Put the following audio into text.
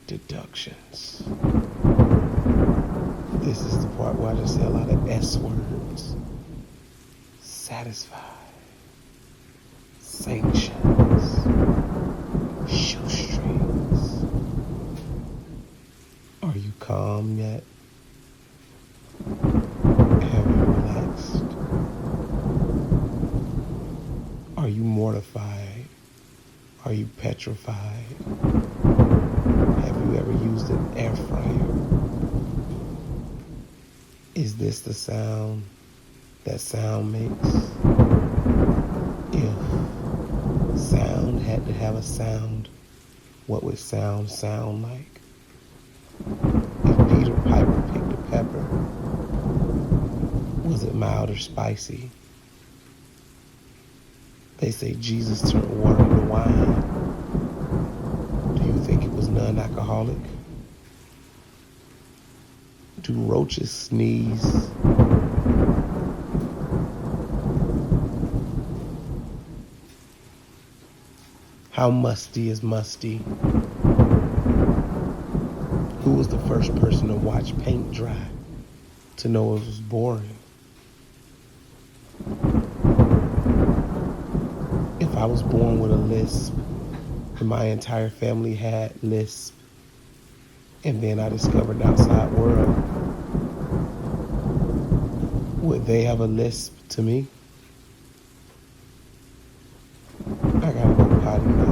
deductions. This is the part where I just say a lot of S words. Satisfied. Sanctions. Shoestrings. Are you calm yet? Have you relaxed? Are you mortified? Are you petrified? Have you ever used an air fryer? Is this the sound that sound makes? If sound had to have a sound, what would sound like? If Peter Piper picked a pepper, was it mild or spicy? They say Jesus turned water into wine. Do you think it was non-alcoholic? Do roaches sneeze? How musty is musty? Who was the first person to watch paint dry to know it was boring? If I was born with a lisp and my entire family had lisp, and then I discovered the outside world, would they have a lisp to me? I gotta go potty now.